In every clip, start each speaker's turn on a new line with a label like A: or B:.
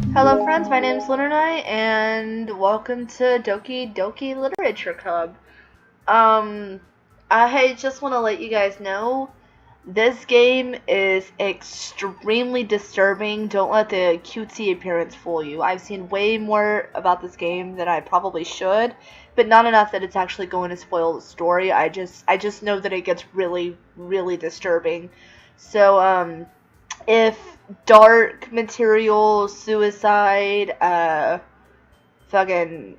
A: Hello friends, my name is Lunernight, and welcome to Doki Doki Literature Club. I just want to let you guys know, this game is extremely disturbing. Don't let the cutesy appearance fool you. I've seen way more about this game than I probably should, but not enough that it's actually going to spoil the story. I just know that it gets really, really disturbing. So, if dark material, suicide, fucking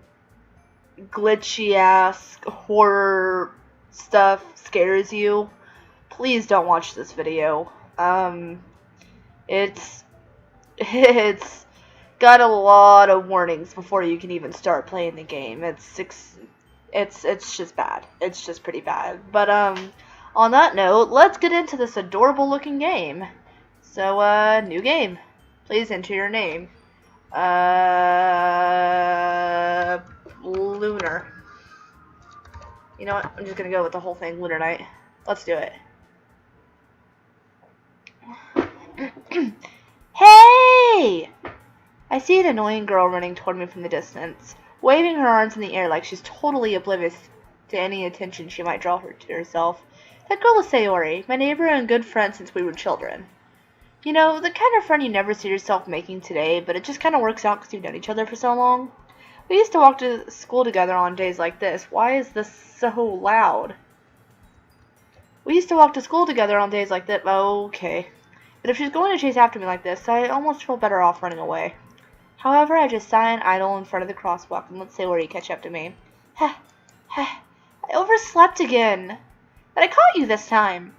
A: glitchy ass horror stuff scares you, please don't watch this video. It's it's got a lot of warnings before you can even start playing the game. It's just bad. It's just pretty bad. But on that note, let's get into this adorable looking game. So, new game. Please enter your name. Lunar. You know what? I'm just gonna go with the whole thing, Lunernight. Let's do it. Hey! I see an annoying girl running toward me from the distance, waving her arms in the air like she's totally oblivious to any attention she might draw her to herself. That girl is Sayori, my neighbor and good friend since we were children. You know, the kind of friend you never see yourself making today, but it just kind of works out because you've known each other for so long. We used to walk to school together on days like this. Why is this so loud? We used to walk to school together on days like that. Okay. But if she's going to chase after me like this, I almost feel better off running away. However, I just sigh and idle in front of the crosswalk and let Sayori catch up to me. Heh. I overslept again. But I caught you this time.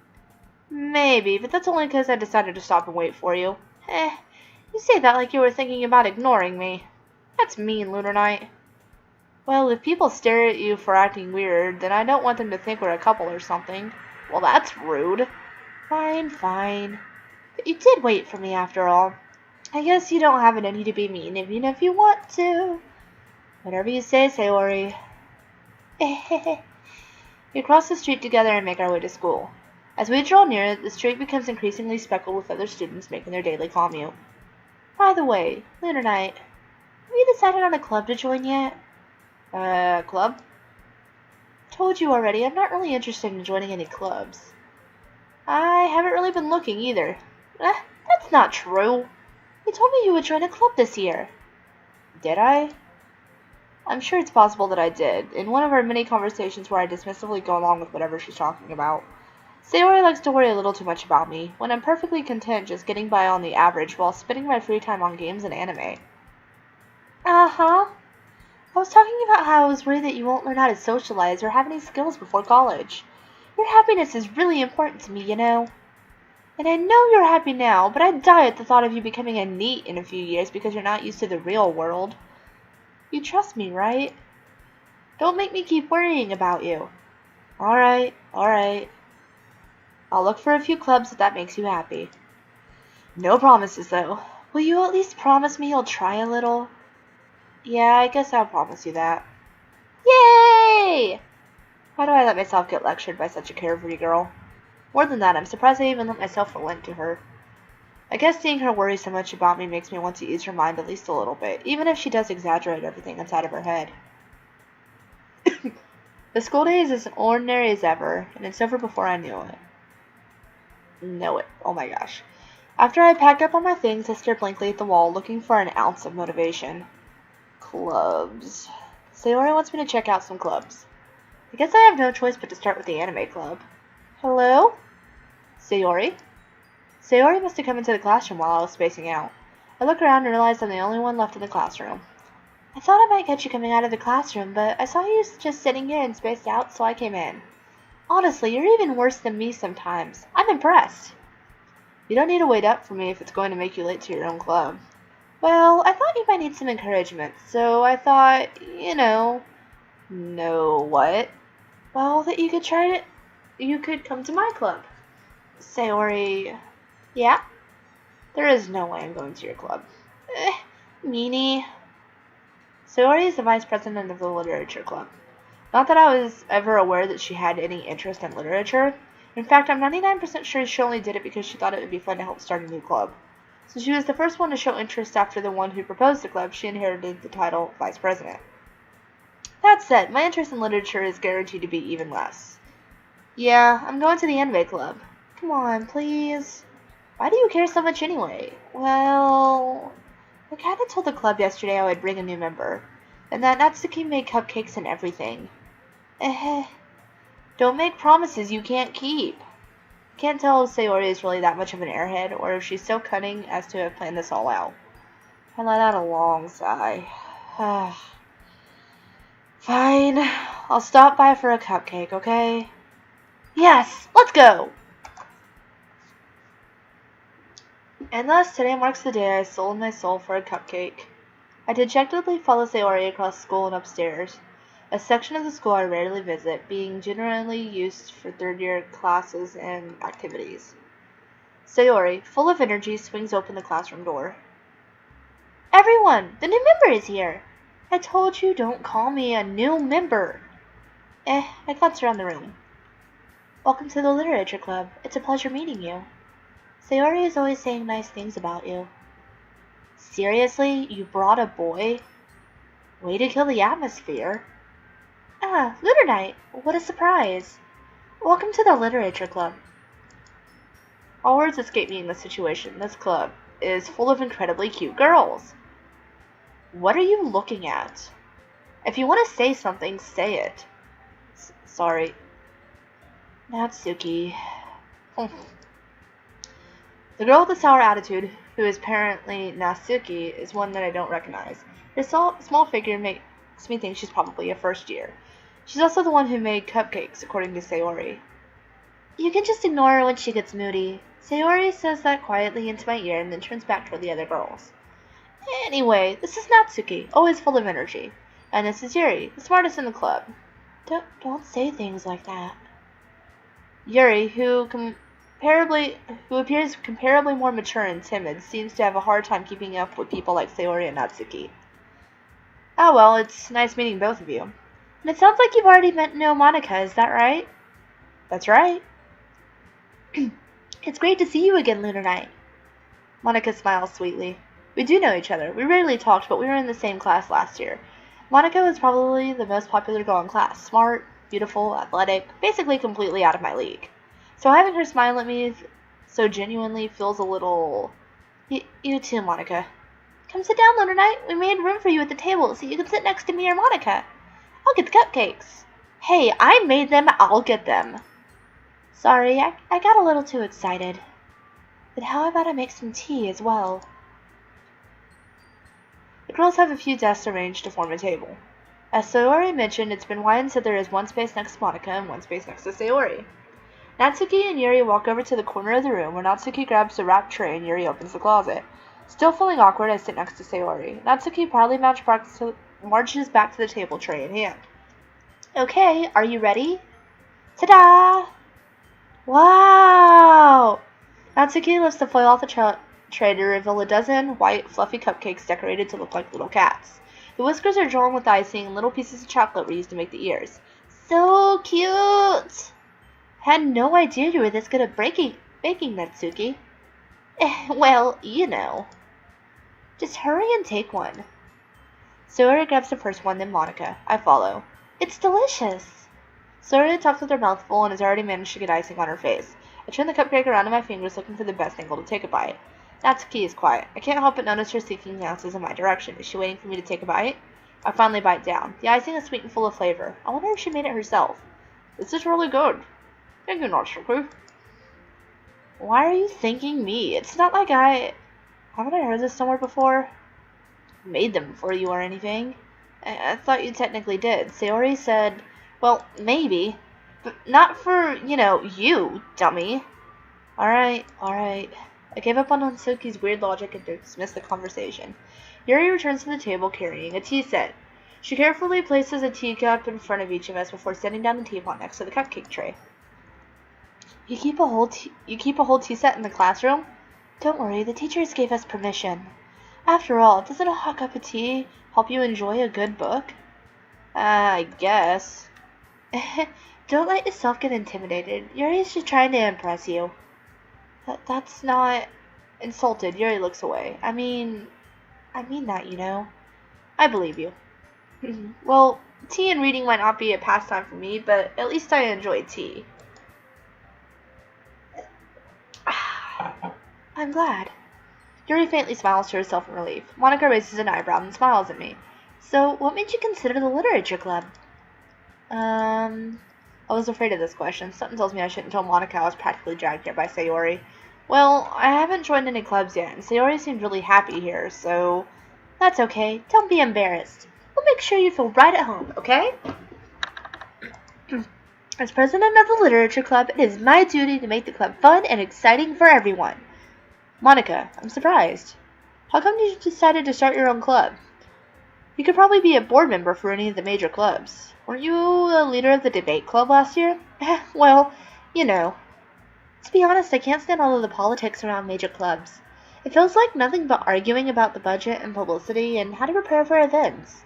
A: Maybe, but that's only because I decided to stop and wait for you. You say that like you were thinking about ignoring me. That's mean, Lunernight. Well, if people stare at you for acting weird, then I don't want them to think we're a couple or something. Well, that's rude. Fine. But you did wait for me after all. I guess you don't have it in you to be mean, even if you want to. Whatever you say, Sayori. We cross the street together and make our way to school. As we draw near, the street becomes increasingly speckled with other students making their daily commute. By the way, Lunernight, have you decided on a club to join yet? Club? Told you already, I'm not really interested in joining any clubs. I haven't really been looking either. That's not true. You told me you would join a club this year. Did I? I'm sure it's possible that I did, in one of our many conversations where I dismissively go along with whatever she's talking about. Sayori likes to worry a little too much about me, when I'm perfectly content just getting by on the average while spending my free time on games and anime. Uh-huh. I was talking about how I was worried that you won't learn how to socialize or have any skills before college. Your happiness is really important to me, you know. And I know you're happy now, but I'd die at the thought of you becoming a NEET in a few years because you're not used to the real world. You trust me, right? Don't make me keep worrying about you. Alright. I'll look for a few clubs if that makes you happy. No promises, though. Will you at least promise me you'll try a little? Yeah, I guess I'll promise you that. Yay! Why do I let myself get lectured by such a carefree girl? More than that, I'm surprised I even let myself relent to her. I guess seeing her worry so much about me makes me want to ease her mind at least a little bit, even if she does exaggerate everything inside of her head. The school day is as ordinary as ever, and it's over before I knew it. Oh my gosh. After I packed up all my things, I stared blankly at the wall, looking for an ounce of motivation. Clubs. Sayori wants me to check out some clubs. I guess I have no choice but to start with the anime club. Hello? Sayori? Sayori must have come into the classroom while I was spacing out. I look around and realize I'm the only one left in the classroom. I thought I might catch you coming out of the classroom, but I saw you just sitting here and spaced out, so I came in. Honestly, you're even worse than me sometimes. I'm impressed. You don't need to wait up for me if it's going to make you late to your own club. Well, I thought you might need some encouragement, so I thought, No, what? Well, that you could try it. You could come to my club. Sayori. Yeah? There is no way I'm going to your club. Meanie. Sayori is the vice president of the literature club. Not that I was ever aware that she had any interest in literature. In fact, I'm 99% sure she only did it because she thought it would be fun to help start a new club. So she was the first one to show interest after the one who proposed the club. She inherited the title Vice President. That said, my interest in literature is guaranteed to be even less. Yeah, I'm going to the anime club. Come on, please. Why do you care so much anyway? Well, I kinda told the club yesterday I would bring a new member, and that Natsuki made cupcakes and everything. Don't make promises you can't keep. Can't tell if Sayori is really that much of an airhead, or if she's so cunning as to have planned this all out. I let out a long sigh. Fine, I'll stop by for a cupcake, okay? Yes, let's go! And thus, today marks the day I sold my soul for a cupcake. I dejectedly follow Sayori across school and upstairs, a section of the school I rarely visit, being generally used for third-year classes and activities. Sayori, full of energy, swings open the classroom door. Everyone, the new member is here! I told you don't call me a new member. I glance around the room. Welcome to the Literature Club. It's a pleasure meeting you. Sayori is always saying nice things about you. Seriously? You brought a boy? Way to kill the atmosphere. Ah, Lunernight. What a surprise. Welcome to the Literature Club. All words escape me in this situation. This club is full of incredibly cute girls. What are you looking at? If you want to say something, say it. Sorry. Natsuki. The girl with the sour attitude, who is apparently Natsuki, is one that I don't recognize. Her small figure makes me think she's probably a first year. She's also the one who made cupcakes, according to Sayori. You can just ignore her when she gets moody. Sayori says that quietly into my ear and then turns back toward the other girls. Anyway, this is Natsuki, always full of energy. And this is Yuri, the smartest in the club. Don't say things like that. Yuri, who appears comparably more mature and timid, seems to have a hard time keeping up with people like Sayori and Natsuki. Oh well, it's nice meeting both of you. And it sounds like you've already met Monica, is that right? That's right. It's great to see you again, Lunernight. Monica smiles sweetly. We do know each other. We rarely talked, but we were in the same class last year. Monica was probably the most popular girl in class. Smart, beautiful, athletic, basically completely out of my league. So having her smile at me so genuinely feels a little... You too, Monica. Come sit down, Lunernight. We made room for you at the table so you can sit next to me or Monica. I'll get the cupcakes. Hey, I made them. I'll get them. Sorry, I got a little too excited. But how about I make some tea as well? The girls have a few desks arranged to form a table. As Sayori mentioned, it's been widened so there is one space next to Monica and one space next to Sayori. Natsuki and Yuri walk over to the corner of the room where Natsuki grabs the wrapped tray and Yuri opens the closet. Still feeling awkward, I sit next to Sayori. Natsuki proudly marches back to the table, tray in hand. Okay, are you ready? Ta-da! Wow! Natsuki lifts the foil off the tray to reveal a dozen white, fluffy cupcakes decorated to look like little cats. The whiskers are drawn with icing, and little pieces of chocolate were used to make the ears. So cute! Had no idea you were this good at baking, Natsuki. Well, you know. Just hurry and take one. Sayori grabs the first one, then Monica. I follow. It's delicious. Sayori talks with her mouth full and has already managed to get icing on her face. I turn the cupcake around in my fingers, looking for the best angle to take a bite. Natsuki is quiet. I can't help but notice her seeking glances in my direction. Is she waiting for me to take a bite? I finally bite down. The icing is sweet and full of flavor. I wonder if she made it herself. This is really good. Thank you, Natsuki. Why are you thanking me? It's not like haven't I heard this somewhere before? Made them for you or anything? I thought you technically did. Sayori said, well, maybe. But not for, you, dummy. Alright. I gave up on Natsuki's weird logic and dismissed the conversation. Yuri returns to the table carrying a tea set. She carefully places a teacup in front of each of us before setting down the teapot next to the cupcake tray. You keep a whole tea set in the classroom? Don't worry, the teachers gave us permission. After all, doesn't a hot cup of tea help you enjoy a good book? I guess. Don't let yourself get intimidated. Yuri's just trying to impress you. That's not... Insulted, Yuri looks away. I mean that, you know. I believe you. Well, tea and reading might not be a pastime for me, but at least I enjoy tea. I'm glad. Yuri faintly smiles to herself in relief. Monica raises an eyebrow and smiles at me. So, what made you consider the literature club? I was afraid of this question. Something tells me I shouldn't tell Monica I was practically dragged here by Sayori. Well, I haven't joined any clubs yet, and Sayori seemed really happy here, so that's okay. Don't be embarrassed. We'll make sure you feel right at home, okay? As president of the literature club, it is my duty to make the club fun and exciting for everyone. Monica, I'm surprised. How come you decided to start your own club? You could probably be a board member for any of the major clubs. Weren't you the leader of the debate club last year? Well, you know. To be honest, I can't stand all of the politics around major clubs. It feels like nothing but arguing about the budget and publicity and how to prepare for events.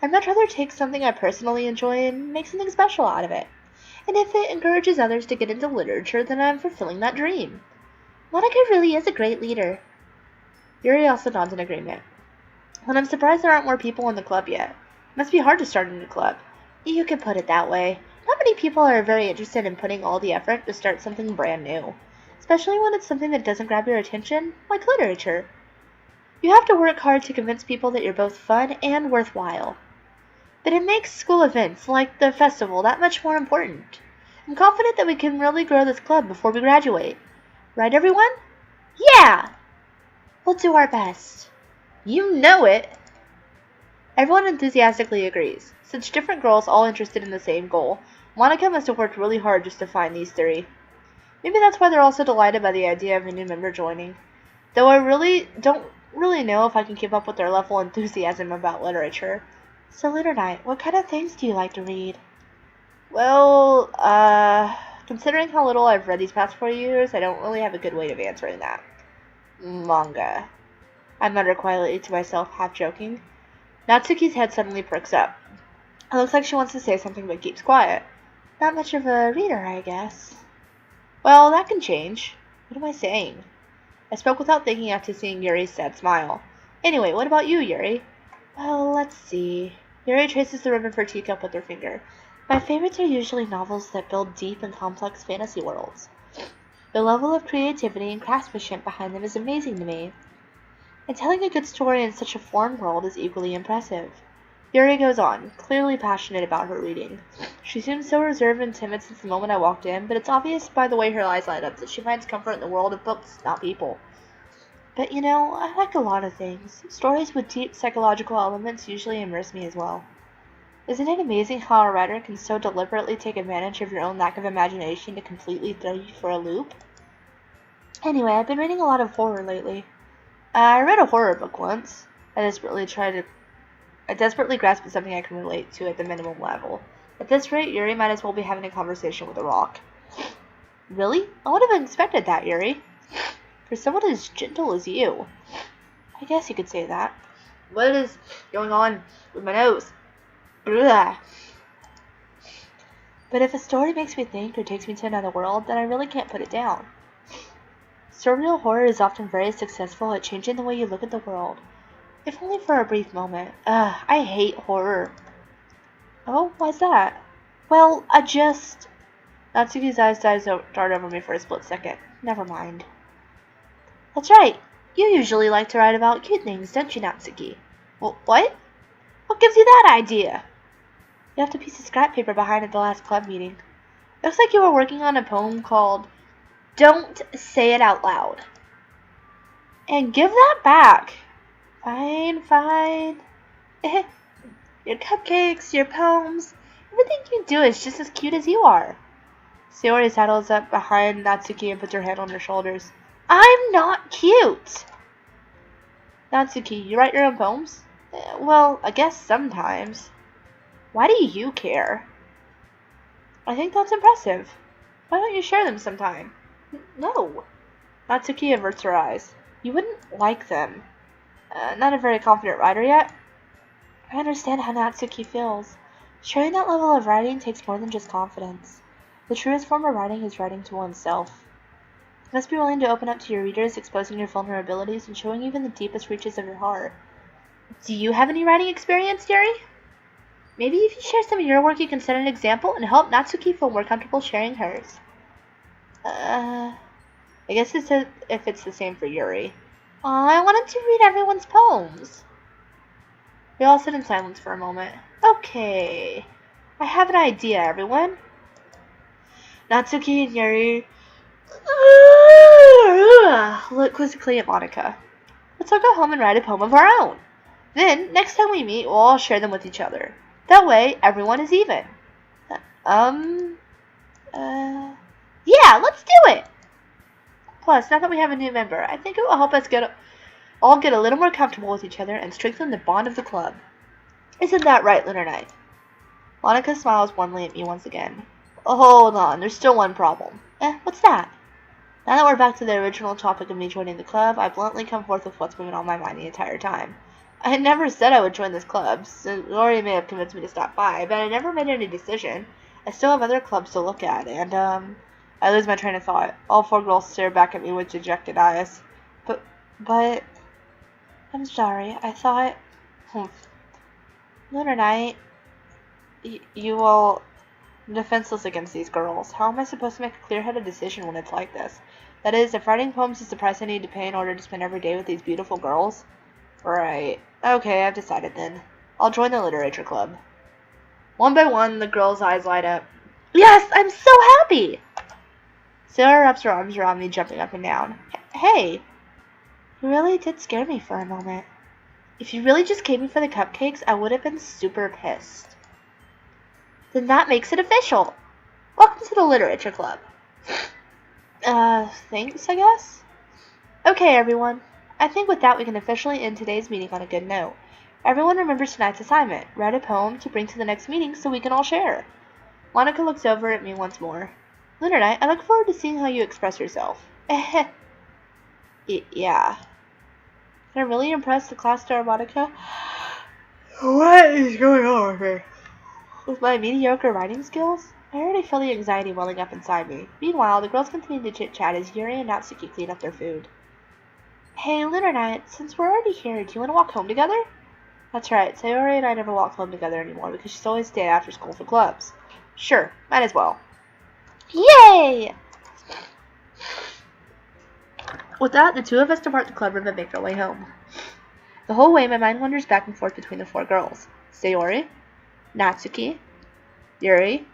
A: I'd much rather take something I personally enjoy and make something special out of it. And if it encourages others to get into literature, then I'm fulfilling that dream. Monica really is a great leader. Yuri also nods in agreement. And I'm surprised there aren't more people in the club yet. It must be hard to start a new club. You could put it that way. Not many people are very interested in putting all the effort to start something brand new. Especially when it's something that doesn't grab your attention, like literature. You have to work hard to convince people that you're both fun and worthwhile. But it makes school events, like the festival, that much more important. I'm confident that we can really grow this club before we graduate. Right, everyone? Yeah! We'll do our best. You know it! Everyone enthusiastically agrees. Such different girls all interested in the same goal. Monica must have worked really hard just to find these three. Maybe that's why they're all so delighted by the idea of a new member joining. Though I don't really know if I can keep up with their level of enthusiasm about literature. So, Lunernight, what kind of things do you like to read? Well, considering how little I've read these past 4 years, I don't really have a good way of answering that. Manga. I mutter quietly to myself, half joking. Natsuki's head suddenly perks up. It looks like she wants to say something but keeps quiet. Not much of a reader, I guess. Well, that can change. What am I saying? I spoke without thinking after seeing Yuri's sad smile. Anyway, what about you, Yuri? Well, let's see. Yuri traces the rim of her teacup with her finger. My favorites are usually novels that build deep and complex fantasy worlds. The level of creativity and craftsmanship behind them is amazing to me. And telling a good story in such a foreign world is equally impressive. Yuri goes on, clearly passionate about her reading. She seems so reserved and timid since the moment I walked in, but it's obvious by the way her eyes light up that she finds comfort in the world of books, not people. But you know, I like a lot of things. Stories with deep psychological elements usually immerse me as well. Isn't it amazing how a writer can so deliberately take advantage of your own lack of imagination to completely throw you for a loop? Anyway, I've been reading a lot of horror lately. I read a horror book once. I desperately grasped at something I can relate to at the minimum level. At this rate, Yuri might as well be having a conversation with a rock. Really? I would have expected that, Yuri. For someone as gentle as you. I guess you could say that. What is going on with my nose? Blah. But if a story makes me think or takes me to another world, then I really can't put it down. Surreal horror is often very successful at changing the way you look at the world. If only for a brief moment. I hate horror. Oh, why's that? Well, Natsuki's eyes dart over me for a split second. Never mind. That's right. You usually like to write about cute things, don't you, Natsuki? Well, what? What gives you that idea? You left a piece of scrap paper behind at the last club meeting. Looks like you were working on a poem called Don't Say It Out Loud. And give that back. Fine. Your cupcakes, your poems, everything you do is just as cute as you are. Sayori saddles up behind Natsuki and puts her hand on her shoulders. I'm not cute! Natsuki, you write your own poems? Well, I guess sometimes. Why do you care? I think that's impressive. Why don't you share them sometime? No. Natsuki averts her eyes. You wouldn't like them. Not a very confident writer yet. I understand how Natsuki feels. Sharing that level of writing takes more than just confidence. The truest form of writing is writing to oneself. You must be willing to open up to your readers, exposing your vulnerabilities and showing even the deepest reaches of your heart. Do you have any writing experience, Yuri? Maybe if you share some of your work, you can set an example and help Natsuki feel more comfortable sharing hers. I guess it's if it's the same for Yuri. Aw, I wanted to read everyone's poems. We all sit in silence for a moment. Okay, I have an idea, everyone. Natsuki and Yuri look quizzically at Monica. Let's all go home and write a poem of our own. Then, next time we meet, we'll all share them with each other. That way, everyone is even. Yeah, let's do it! Plus, now that we have a new member, I think it will help us all get a little more comfortable with each other and strengthen the bond of the club. Isn't that right, Lunernight? Monica smiles warmly at me once again. Oh, hold on, there's still one problem. What's that? Now that we're back to the original topic of me joining the club, I bluntly come forth with what's been on my mind the entire time. I had never said I would join this club, so Lori may have convinced me to stop by, but I never made any decision. I still have other clubs to look at, and, I lose my train of thought. All 4 girls stare back at me with dejected eyes. But, I'm sorry, I thought, Lunernight, you all, I'm defenseless against these girls. How am I supposed to make a clear-headed decision when it's like this? That is, if writing poems is the price I need to pay in order to spend every day with these beautiful girls? Right. Okay, I've decided then. I'll join the literature club. One by one, the girls' eyes light up. Yes, I'm so happy! Sarah wraps her arms around me, jumping up and down. Hey, you really did scare me for a moment. If you really just came me for the cupcakes, I would have been super pissed. Then that makes it official. Welcome to the literature club. Thanks, I guess? Okay, everyone. I think with that we can officially end today's meeting on a good note. Everyone remembers tonight's assignment. Write a poem to bring to the next meeting so we can all share. Monica looks over at me once more. Lunernight, I look forward to seeing how you express yourself. Yeah. Can I really impress the class star, Monica? What is going on with me? With my mediocre writing skills? I already feel the anxiety welling up inside me. Meanwhile, the girls continue to chit-chat as Yuri and Natsuki clean up their food. Hey, Lunernight, since we're already here, do you want to walk home together? That's right, Sayori and I never walk home together anymore because she's always staying after school for clubs. Sure, might as well. Yay! With that, the 2 of us depart the clubroom and make our way home. The whole way, my mind wanders back and forth between the 4 girls. Sayori, Natsuki, Yuri,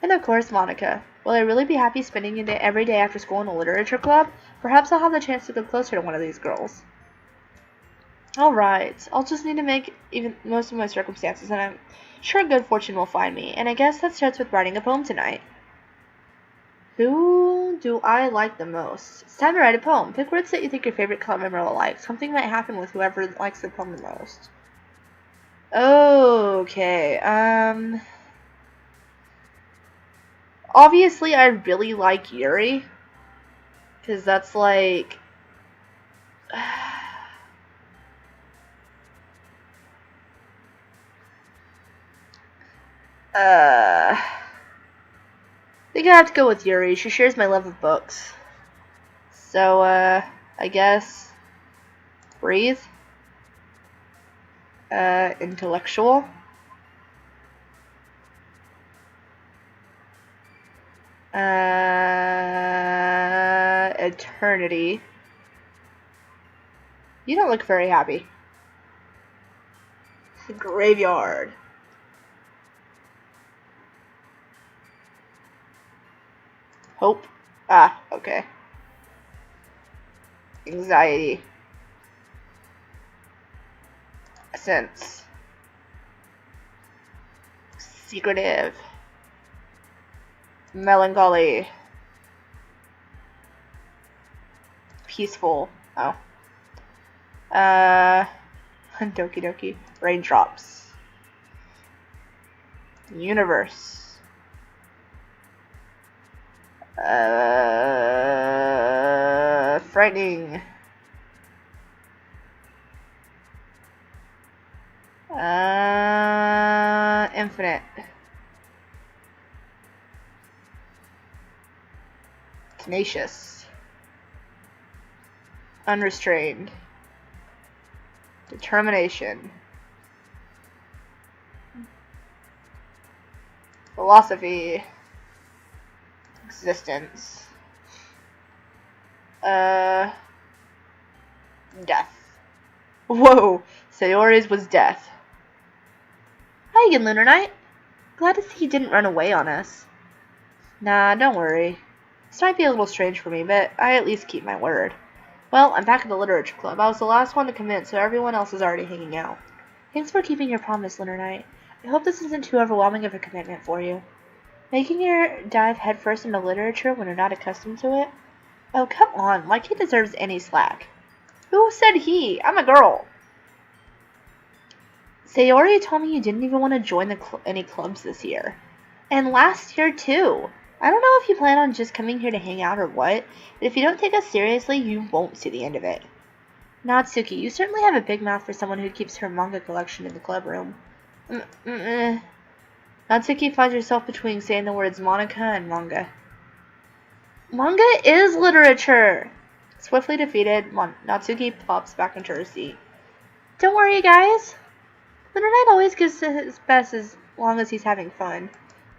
A: and of course Monica. Will I really be happy spending every day after school in a literature club? Perhaps I'll have the chance to go closer to one of these girls. Alright, I'll just need to make even most of my circumstances, and I'm sure good fortune will find me. And I guess that starts with writing a poem tonight. Who do I like the most? It's time to write a poem. Pick words that you think your favorite club member will like. Something might happen with whoever likes the poem the most. Okay, obviously I really like Yuri, because that's like, I think I have to go with Yuri. She shares my love of books. So, I guess, breathe, intellectual, eternity. You don't look very happy. Graveyard. Hope. Ah, okay. Anxiety. Sense. Secretive. Melancholy. Peaceful. Oh. Doki Doki. Raindrops. Universe. Frightening. Infinite. Tenacious. Unrestrained. Determination. Philosophy. Existence. Death. Whoa, Sayori's was death. Hi again, Lunernight. Glad to see you didn't run away on us. Nah, don't worry. This might be a little strange for me, but I at least keep my word. Well, I'm back at the literature club. I was the last one to come in, so everyone else is already hanging out. Thanks for keeping your promise, Lunernight. I hope this isn't too overwhelming of a commitment for you. Making your dive headfirst into literature when you're not accustomed to it? Oh, come on. My kid deserves any slack. Who said he? I'm a girl. Sayori told me you didn't even want to join any clubs this year. And last year, too. I don't know if you plan on just coming here to hang out or what, but if you don't take us seriously, you won't see the end of it. Natsuki, you certainly have a big mouth for someone who keeps her manga collection in the club room. Natsuki finds herself between saying the words Monica and manga. Manga is literature! Swiftly defeated, Natsuki plops back into her seat. Don't worry, guys. Lunernight always gives his best as long as he's having fun.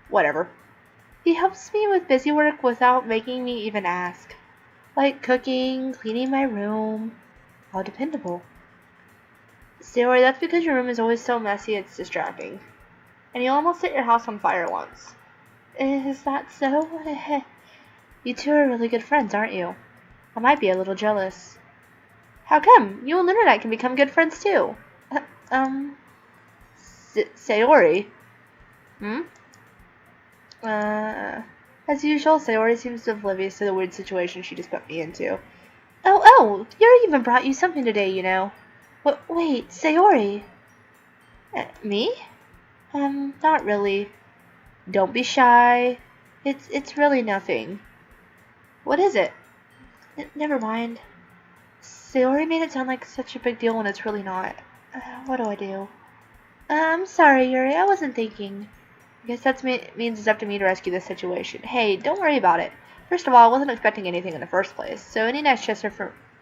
A: Whatever. He helps me with busy work without making me even ask. Like cooking, cleaning my room. All dependable. Sayori, that's because your room is always so messy it's distracting. And you almost set your house on fire once. Is that so? You two are really good friends, aren't you? I might be a little jealous. How come? You and Lunernight can become good friends too. Sayori? As usual, Sayori seems oblivious to the weird situation she just put me into. Oh, Yuri even brought you something today, you know. Wait, Sayori? Me? Not really. Don't be shy. It's really nothing. What is it? Never mind. Sayori made it sound like such a big deal when it's really not. What do I do? I'm sorry, Yuri. I wasn't thinking. I guess that means it's up to me to rescue this situation. Hey, don't worry about it. First of all, I wasn't expecting anything in the first place, so any nice gesture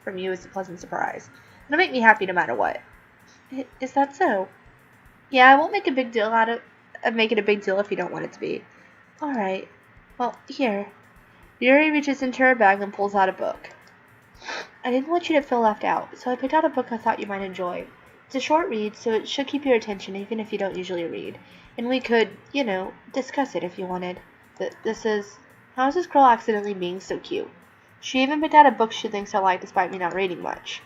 A: from you is a pleasant surprise. It'll make me happy no matter what. Is that so? Yeah, I won't make a big deal out of make it a big deal if you don't want it to be. Alright. Well, here. Yuri reaches into her bag and pulls out a book. I didn't want you to feel left out, so I picked out a book I thought you might enjoy. It's a short read, so it should keep your attention even if you don't usually read. And we could, discuss it if you wanted. This is... How is this girl accidentally being so cute? She even picked out a book she thinks I like despite me not reading much.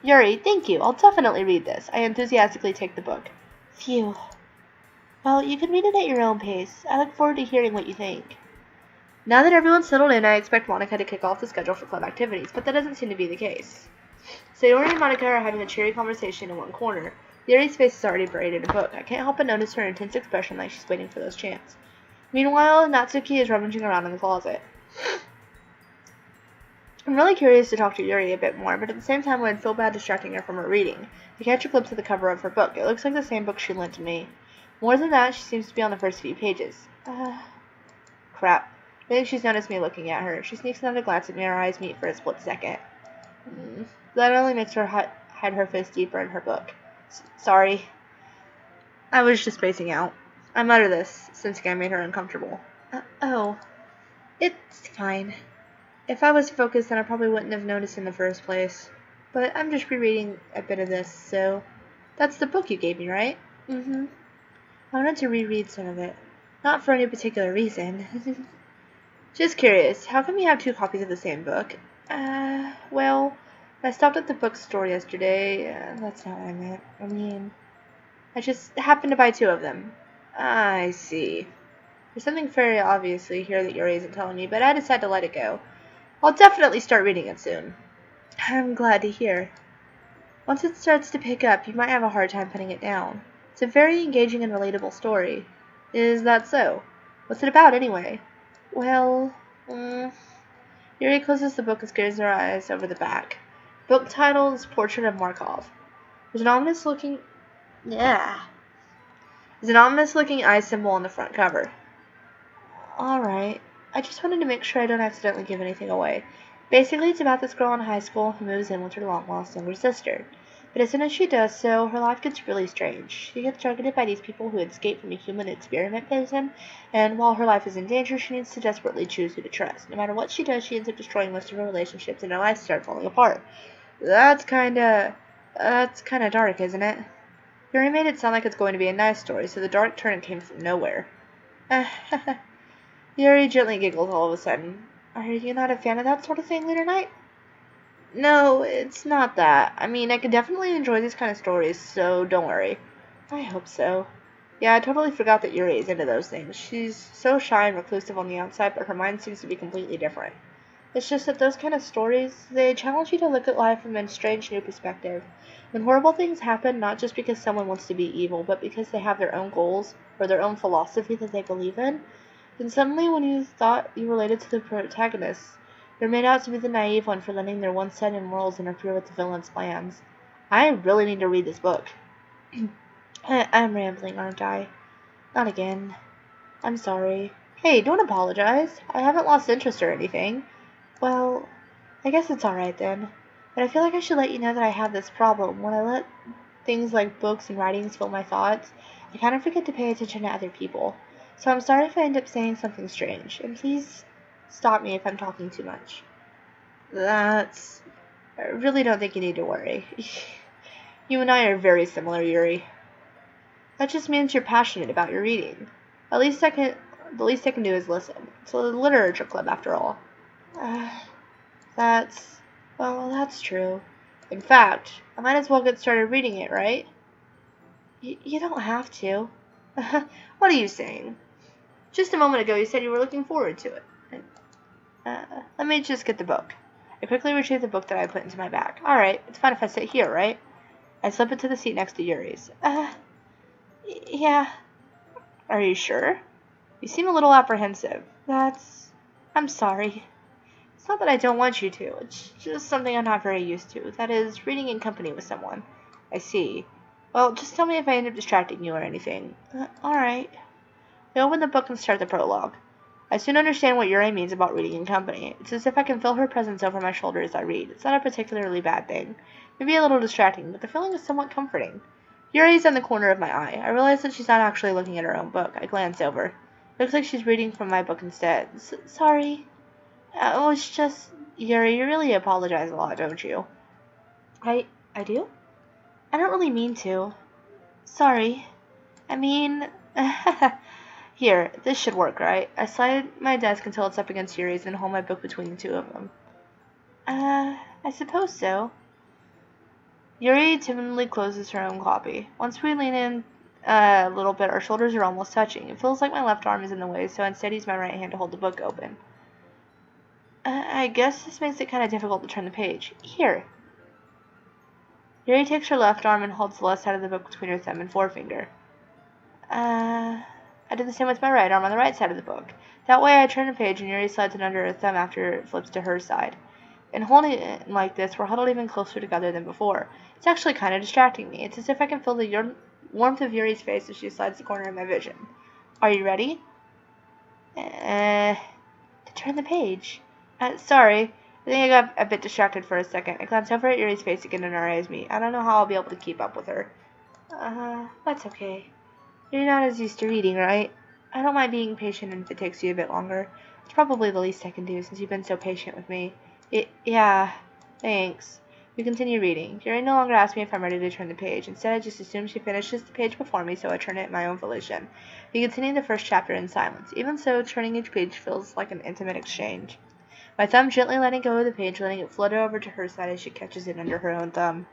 A: Yuri, thank you. I'll definitely read this. I enthusiastically take the book. Phew. Well, you can read it at your own pace. I look forward to hearing what you think. Now that everyone's settled in, I expect Monica to kick off the schedule for club activities, but that doesn't seem to be the case. Sayori and Monica are having a cheery conversation in one corner. Yuri's face is already buried in a book. I can't help but notice her intense expression like she's waiting for those chants. Meanwhile, Natsuki is rummaging around in the closet. I'm really curious to talk to Yuri a bit more, but at the same time I'd feel bad distracting her from her reading. I catch a glimpse of the cover of her book. It looks like the same book she lent to me. More than that, she seems to be on the first few pages. Crap. I think she's noticed me looking at her. She sneaks another glance at me and our eyes meet for a split second. That only makes her hide her face deeper in her book. Sorry. I was just spacing out. I mutter this, sensing I made her uncomfortable. It's fine. If I was focused, then I probably wouldn't have noticed in the first place. But I'm just rereading a bit of this, so... That's the book you gave me, right? I wanted to reread some of it. Not for any particular reason. Just curious, how come you have 2 copies of the same book? Well, I stopped at the bookstore yesterday. That's not what I meant. I mean, I just happened to buy 2 of them. I see. There's something very obviously here that Yuri isn't telling me, but I decided to let it go. I'll definitely start reading it soon. I'm glad to hear. Once it starts to pick up, you might have a hard time putting it down. It's a very engaging and relatable story. Is that so? What's it about, anyway? Well, Yuri closes the book and scares her eyes over the back. Book title is Portrait of Markov. There's an ominous-looking eye symbol on the front cover. Alright. I just wanted to make sure I don't accidentally give anything away. Basically, it's about this girl in high school who moves in with her long-lost younger sister. But as soon as she does so, her life gets really strange. She gets targeted by these people who escaped from a human experiment prison, and while her life is in danger, she needs to desperately choose who to trust. No matter what she does, she ends up destroying most of her relationships, and her life starts falling apart. That's kinda dark, isn't it? Yuri made it sound like it's going to be a nice story, so the dark turn came from nowhere. Yuri gently giggles all of a sudden. Are you not a fan of that sort of thing, Lunernight? No, it's not that. I mean, I can definitely enjoy these kind of stories, so don't worry. I hope so. Yeah, I totally forgot that Yuri is into those things. She's so shy and reclusive on the outside, but her mind seems to be completely different. It's just that those kind of stories, they challenge you to look at life from a strange new perspective. When horrible things happen, not just because someone wants to be evil, but because they have their own goals or their own philosophy that they believe in, then suddenly when you thought you related to the protagonists, you're made out to be the naive one for letting their one-sided morals interfere with the villain's plans. I really need to read this book. I'm rambling, aren't I? Not again. I'm sorry. Hey, don't apologize. I haven't lost interest or anything. Well, I guess it's alright then. But I feel like I should let you know that I have this problem. When I let things like books and writings fill my thoughts, I kind of forget to pay attention to other people. So I'm sorry if I end up saying something strange. And please stop me if I'm talking too much. I really don't think you need to worry. You and I are very similar, Yuri. That just means you're passionate about your reading. The least I can do is listen. It's a literature club after all. That's true. In fact, I might as well get started reading it, right? You don't have to. What are you saying? Just a moment ago you said you were looking forward to it. Let me just get the book. I quickly retrieved the book that I put into my bag. Alright, it's fine if I sit here, right? I slip it to the seat next to Yuri's. Yeah. Are you sure? You seem a little apprehensive. I'm sorry. It's not that I don't want you to. It's just something I'm not very used to. That is, reading in company with someone. I see. Well, just tell me if I end up distracting you or anything. Alright. We open the book and start the prologue. I soon understand what Yuri means about reading in company. It's as if I can feel her presence over my shoulder as I read. It's not a particularly bad thing. Maybe a little distracting, but the feeling is somewhat comforting. Yuri's in the corner of my eye. I realize that she's not actually looking at her own book. I glance over. It looks like she's reading from my book instead. Sorry. It's just... Yuri, you really apologize a lot, don't you? I do? I don't really mean to. Sorry. I mean... Here, this should work, right? I slide my desk until it's up against Yuri's and hold my book between the two of them. I suppose so. Yuri timidly closes her own copy. Once we lean in a little bit, our shoulders are almost touching. It feels like my left arm is in the way, so I instead use my right hand to hold the book open. I guess this makes it kind of difficult to turn the page. Here. Yuri takes her left arm and holds the left side of the book between her thumb and forefinger. I do the same with my right arm on the right side of the book. That way I turn the page and Yuri slides it under her thumb after it flips to her side. In holding it like this, we're huddled even closer together than before. It's actually kind of distracting me. It's as if I can feel the warmth of Yuri's face as she slides the corner of my vision. Are you ready? To turn the page. Sorry. I think I got a bit distracted for a second. I glance over at Yuri's face again and her eyes meet. I don't know how I'll be able to keep up with her. That's okay. You're not as used to reading, right? I don't mind being patient if it takes you a bit longer. It's probably the least I can do since you've been so patient with me. Yeah, thanks. We continue reading. Yuri no longer asks me if I'm ready to turn the page. Instead, I just assume she finishes the page before me, so I turn it at my own volition. We continue the first chapter in silence. Even so, turning each page feels like an intimate exchange. My thumb gently letting go of the page, letting it flutter over to her side as she catches it under her own thumb.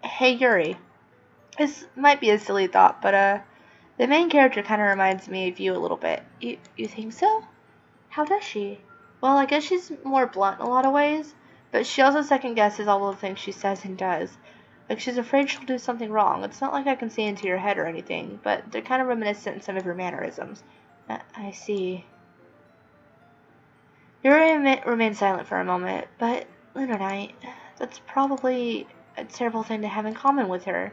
A: Hey, Yuri. This might be a silly thought, but, the main character kind of reminds me of you a little bit. You think so? How does she? Well, I guess she's more blunt in a lot of ways, but she also second-guesses all of the things she says and does. Like, she's afraid she'll do something wrong. It's not like I can see into your head or anything, but they're kind of reminiscent in some of her mannerisms. I see. Yuri remains silent for a moment, but Lunernight, that's probably a terrible thing to have in common with her.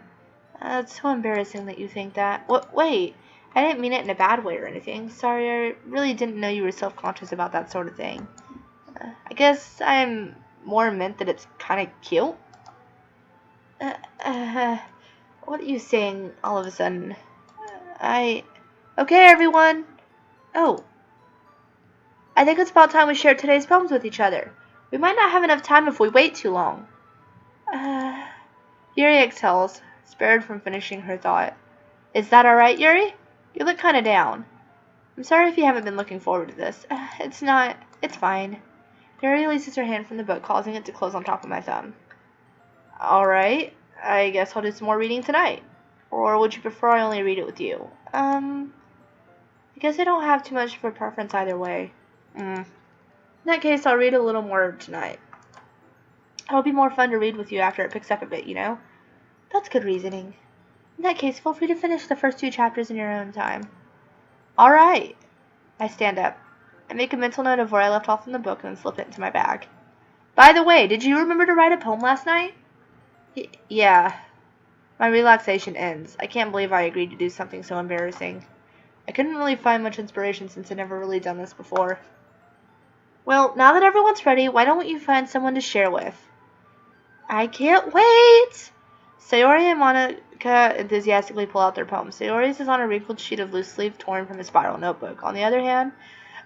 A: It's so embarrassing that you think that. Wait, I didn't mean it in a bad way or anything. Sorry, I really didn't know you were self-conscious about that sort of thing. I guess I'm more meant that it's kind of cute. What are you saying all of a sudden? Okay, everyone. Oh. I think it's about time we shared today's poems with each other. We might not have enough time if we wait too long. Yuri exhales, spared from finishing her thought. Is that alright, Yuri? You look kinda down. I'm sorry if you haven't been looking forward to this. It's fine. Yuri releases her hand from the book, causing it to close on top of my thumb. Alright, I guess I'll do some more reading tonight. Or would you prefer I only read it with you? I guess I don't have too much of a preference either way. In that case, I'll read a little more tonight. It'll be more fun to read with you after it picks up a bit, you know? That's good reasoning. In that case, feel free to finish the first 2 chapters in your own time. Alright. I stand up. I make a mental note of where I left off in the book and then slip it into my bag. By the way, did you remember to write a poem last night? Yeah. My relaxation ends. I can't believe I agreed to do something so embarrassing. I couldn't really find much inspiration since I'd never really done this before. Well, now that everyone's ready, why don't you find someone to share with? I can't wait! Sayori and Monica enthusiastically pull out their poems. Sayori's is on a wrinkled sheet of loose leaf torn from a spiral notebook. On the other hand,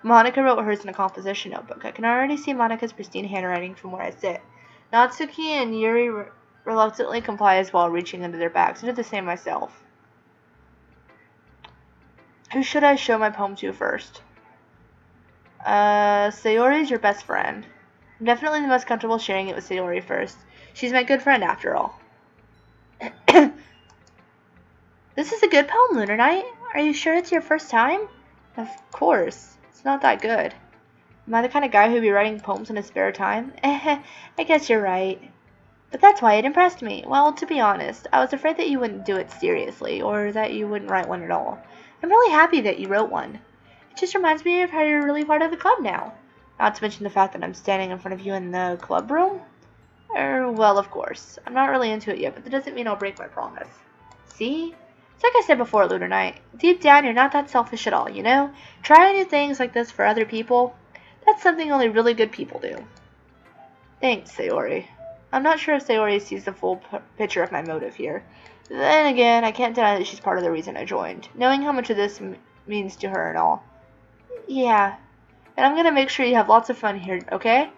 A: Monica wrote hers in a composition notebook. I can already see Monica's pristine handwriting from where I sit. Natsuki and Yuri reluctantly comply as well, reaching into their bags. I did the same myself. Who should I show my poem to first? Sayori's your best friend. I'm definitely the most comfortable sharing it with Sayori first. She's my good friend after all. This is a good poem, Lunernight. Are you sure it's your first time? Of course. It's not that good. Am I the kind of guy who'd be writing poems in his spare time? I guess you're right. But that's why it impressed me. Well, to be honest, I was afraid that you wouldn't do it seriously, or that you wouldn't write one at all. I'm really happy that you wrote one. It just reminds me of how you're really part of the club now. Not to mention the fact that I'm standing in front of you in the club room. Well, of course. I'm not really into it yet, but that doesn't mean I'll break my promise. See? It's like I said before, Lunernight. Deep down, you're not that selfish at all, you know? Trying new things like this for other people, that's something only really good people do. Thanks, Sayori. I'm not sure if Sayori sees the full picture of my motive here. Then again, I can't deny that she's part of the reason I joined, knowing how much of this means to her and all. Yeah, and I'm gonna make sure you have lots of fun here, okay?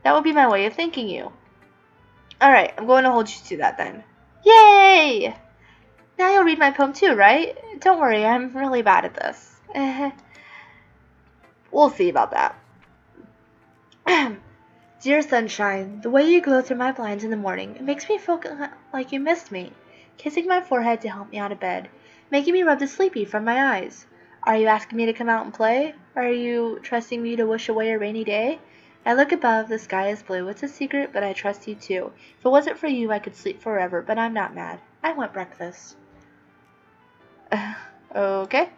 A: That would be my way of thanking you. Alright, I'm going to hold you to that then. Yay! Now you'll read my poem too, right? Don't worry, I'm really bad at this. We'll see about that. Dear sunshine, the way you glow through my blinds in the morning, it makes me feel like you missed me. Kissing my forehead to help me out of bed, making me rub the sleepy from my eyes. Are you asking me to come out and play? Are you trusting me to wish away a rainy day? I look above, the sky is blue. It's a secret, but I trust you too. If it wasn't for you, I could sleep forever, but I'm not mad. I want breakfast. Okay.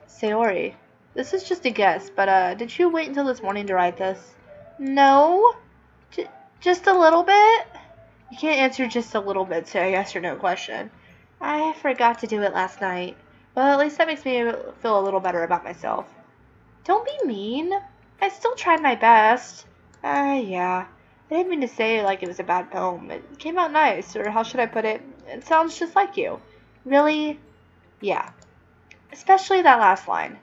A: Sayori, this is just a guess, but did you wait until this morning to write this? No. Just a little bit? You can't answer just a little bit to a yes or no question. I forgot to do it last night. Well, at least that makes me feel a little better about myself. Don't be mean. I still tried my best. Yeah. I didn't mean to say it like it was a bad poem. It came out nice, or how should I put it? It sounds just like you. Really? Yeah. Especially that last line.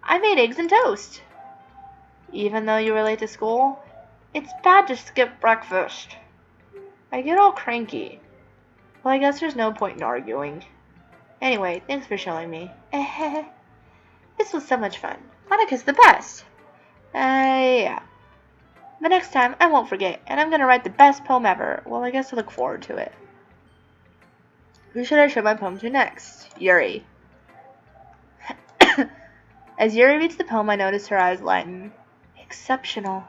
A: I made eggs and toast. Even though you were late to school, it's bad to skip breakfast. I get all cranky. Well, I guess there's no point in arguing. Anyway, thanks for showing me. This was so much fun. Monica's the best. Yeah. But next time, I won't forget, and I'm gonna write the best poem ever. Well, I guess I look forward to it. Who should I show my poem to next? Yuri. As Yuri reads the poem, I notice her eyes lighten. Exceptional.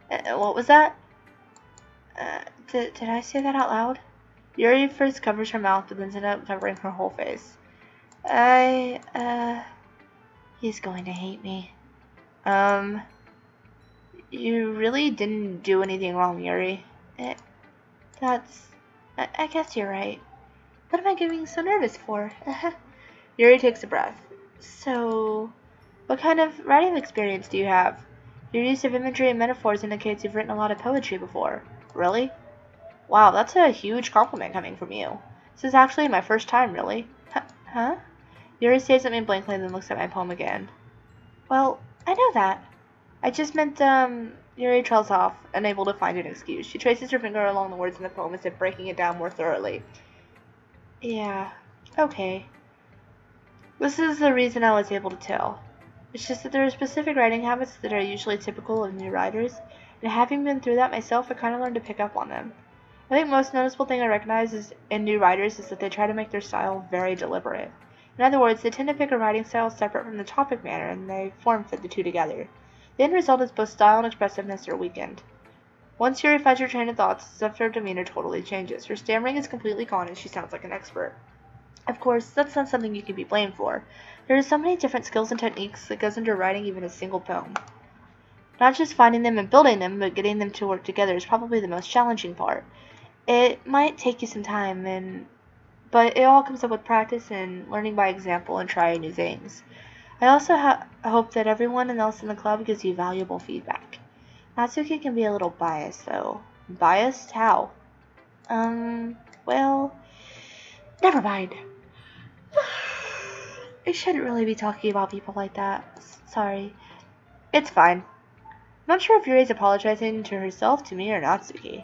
A: What was that? Did I say that out loud? Yuri first covers her mouth, but then ends up covering her whole face. He's going to hate me. You really didn't do anything wrong, Yuri. I guess you're right. What am I getting so nervous for? Yuri takes a breath. So, what kind of writing experience do you have? Your use of imagery and metaphors indicates you've written a lot of poetry before. Really? Wow, that's a huge compliment coming from you. This is actually my first time, really. Huh? Yuri stares at me blankly and then looks at my poem again. Well, I know that. I just meant, Yuri trails off, unable to find an excuse. She traces her finger along the words in the poem as if breaking it down more thoroughly. Yeah, okay. This is the reason I was able to tell. It's just that there are specific writing habits that are usually typical of new writers, and having been through that myself, I kind of learned to pick up on them. I think most noticeable thing I recognize in new writers is that they try to make their style very deliberate. In other words, they tend to pick a writing style separate from the topic matter, and they form-fit the two together. The end result is both style and expressiveness are weakened. Once Yuri finds her train of thoughts, stuff her demeanor totally changes. Her stammering is completely gone, and she sounds like an expert. Of course, that's not something you can be blamed for. There are so many different skills and techniques that goes into writing even a single poem. Not just finding them and building them, but getting them to work together is probably the most challenging part. It might take you some time, but it all comes up with practice and learning by example and trying new things. I also hope that everyone else in the club gives you valuable feedback. Natsuki can be a little biased, though. Biased? How? Well, never mind. I shouldn't really be talking about people like that. Sorry. It's fine. I'm not sure if Yuri's apologizing to herself, to me, or Natsuki.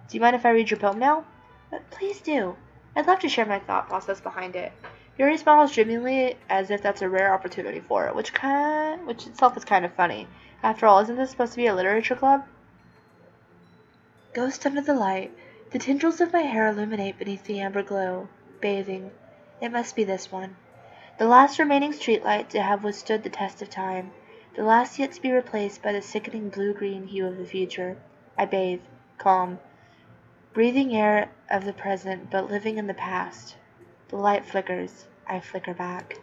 A: Do you mind if I read your poem now? Please do. I'd love to share my thought process behind it. Yuri smiles genuinely as if that's a rare opportunity for it, which itself is kind of funny. After all, isn't this supposed to be a literature club? Ghost under the light. The tendrils of my hair illuminate beneath the amber glow. Bathing. It must be this one. The last remaining streetlight to have withstood the test of time. The last yet to be replaced by the sickening blue-green hue of the future. I bathe. Calm. Breathing air of the present, but living in the past. The light flickers. I flicker back.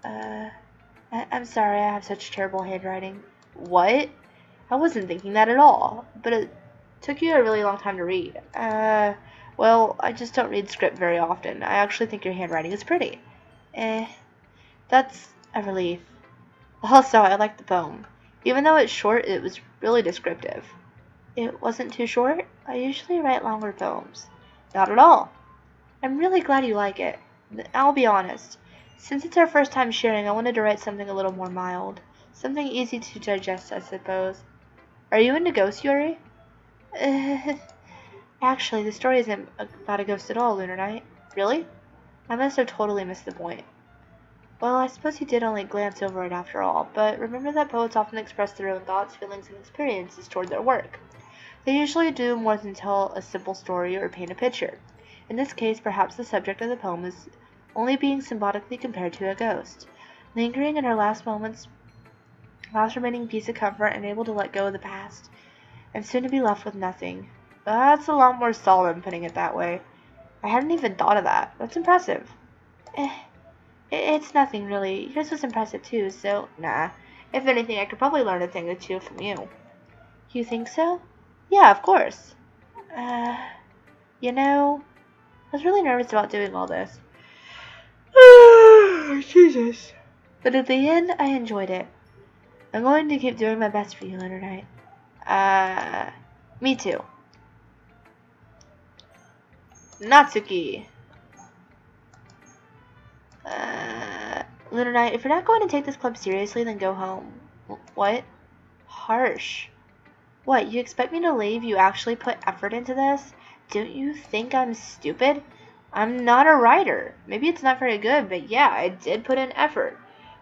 A: I'm sorry I have such terrible handwriting. What? I wasn't thinking that at all. But it took you a really long time to read. Well, I just don't read script very often. I actually think your handwriting is pretty. That's a relief. Also, I like the poem. Even though it's short, it was really descriptive. It wasn't too short? I usually write longer poems. Not at all. I'm really glad you like it. I'll be honest. Since it's our first time sharing, I wanted to write something a little more mild. Something easy to digest, I suppose. Are you into ghosts, Yuri? Actually, the story isn't about a ghost at all, Lunernight. Really? I must have totally missed the point. Well, I suppose you did only glance over it after all, but remember that poets often express their own thoughts, feelings, and experiences toward their work. They usually do more than tell a simple story or paint a picture. In this case, perhaps the subject of the poem is only being symbolically compared to a ghost, lingering in her last moments, last remaining piece of comfort, and able to let go of the past, and soon to be left with nothing. That's a lot more solid, putting it that way. I hadn't even thought of that. That's impressive. It's nothing, really. Yours was impressive, too, so, nah. If anything, I could probably learn a thing or two from you. You think so? Yeah, of course. You know, I was really nervous about doing all this. Jesus. But at the end, I enjoyed it. I'm going to keep doing my best for you, Lunernight. Me too. Natsuki. Lunernight, if you're not going to take this club seriously, then go home. What? Harsh. What, you expect me to leave? You actually put effort into this? Don't you think I'm stupid? I'm not a writer. Maybe it's not very good, but yeah, I did put in effort.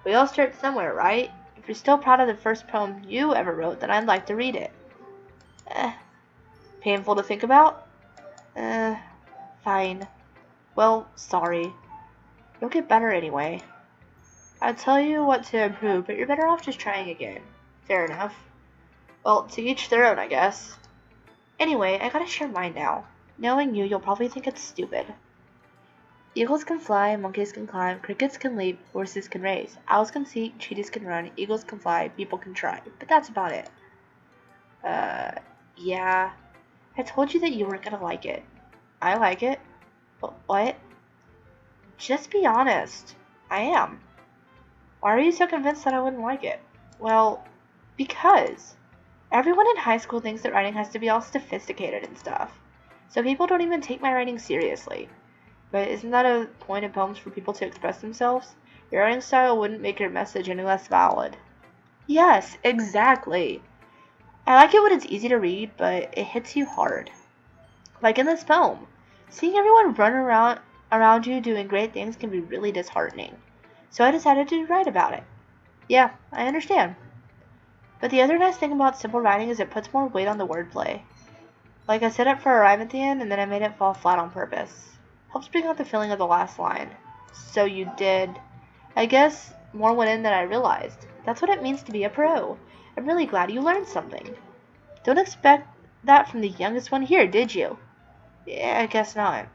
A: We all start somewhere, right? If you're still proud of the first poem you ever wrote, then I'd like to read it. Painful to think about? Fine. Well, sorry. You'll get better anyway. I'll tell you what to improve, but you're better off just trying again. Fair enough. Well, to each their own, I guess. Anyway, I gotta share mine now. Knowing you, you'll probably think it's stupid. Eagles can fly, monkeys can climb, crickets can leap, horses can race, owls can seek, cheetahs can run, eagles can fly, people can try. But that's about it. Yeah. I told you that you weren't gonna like it. I like it. What? Just be honest. I am. Why are you so convinced that I wouldn't like it? Well, because everyone in high school thinks that writing has to be all sophisticated and stuff. So people don't even take my writing seriously. But isn't that a point of poems for people to express themselves? Your writing style wouldn't make your message any less valid. Yes, exactly. I like it when it's easy to read, but it hits you hard. Like in this poem. Seeing everyone run around you doing great things can be really disheartening. So I decided to write about it. Yeah, I understand. But the other nice thing about simple writing is it puts more weight on the wordplay. Like I set up for a rhyme at the end and then I made it fall flat on purpose. Helps bring out the feeling of the last line. So you did. I guess more went in than I realized. That's what it means to be a pro. I'm really glad you learned something. Don't expect that from the youngest one here, did you? Yeah, I guess not.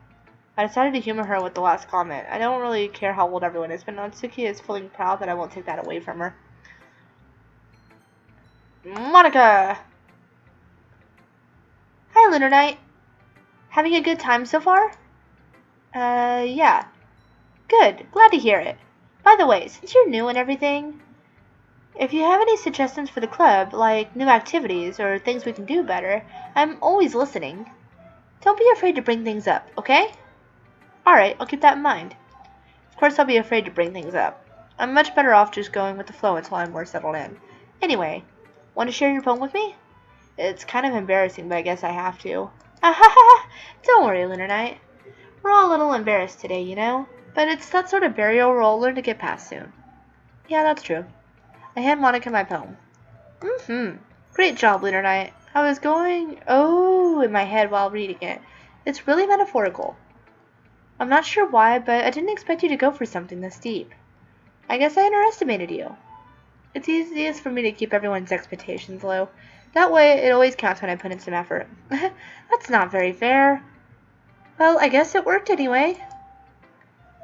A: I decided to humor her with the last comment. I don't really care how old everyone is, but Natsuki is feeling proud that I won't take that away from her. Monica! Hi, Lunernight. Having a good time so far? Yeah. Good. Glad to hear it. By the way, since you're new and everything, if you have any suggestions for the club, like new activities or things we can do better, I'm always listening. Don't be afraid to bring things up, okay? Alright, I'll keep that in mind. Of course I'll be afraid to bring things up. I'm much better off just going with the flow until I'm more settled in. Anyway, want to share your poem with me? It's kind of embarrassing, but I guess I have to. Ahaha! Don't worry, Lunernight. We're all a little embarrassed today, you know? But it's that sort of barrier we'll learn to get past soon. Yeah, that's true. I hand Monica my poem. Great job, Lunernight. I was going in my head while reading it. It's really metaphorical. I'm not sure why, but I didn't expect you to go for something this deep. I guess I underestimated you. It's easiest for me to keep everyone's expectations low. That way, it always counts when I put in some effort. That's not very fair. Well, I guess it worked anyway.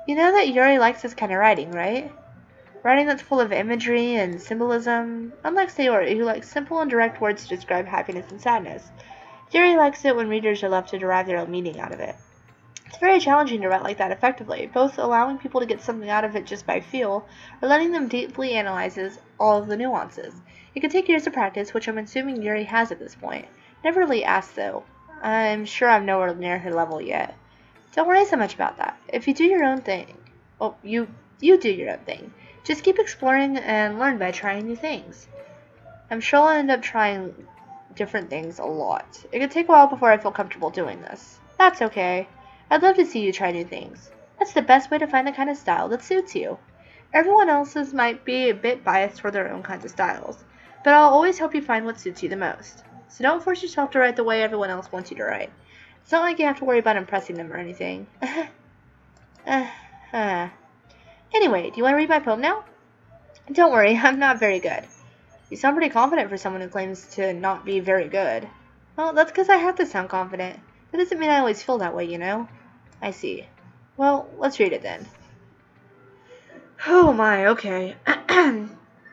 A: You know that Yuri likes this kind of writing, right? Writing that's full of imagery and symbolism. Unlike Sayori, who likes simple and direct words to describe happiness and sadness. Yuri likes it when readers are left to derive their own meaning out of it. It's very challenging to write like that effectively, both allowing people to get something out of it just by feel, or letting them deeply analyze all of the nuances. It could take years of practice, which I'm assuming Yuri has at this point. Never really asked, though. I'm sure I'm nowhere near her level yet. Don't worry so much about that. If you do your own thing, you do your own thing. Just keep exploring and learn by trying new things. I'm sure I'll end up trying different things a lot. It could take a while before I feel comfortable doing this. That's okay. I'd love to see you try new things. That's the best way to find the kind of style that suits you. Everyone else's might be a bit biased toward their own kinds of styles, but I'll always help you find what suits you the most. So don't force yourself to write the way everyone else wants you to write. It's not like you have to worry about impressing them or anything. Anyway, do you want to read my poem now? Don't worry, I'm not very good. You sound pretty confident for someone who claims to not be very good. Well, that's because I have to sound confident. That doesn't mean I always feel that way, you know? I see. Well, let's read it then. Oh my, okay.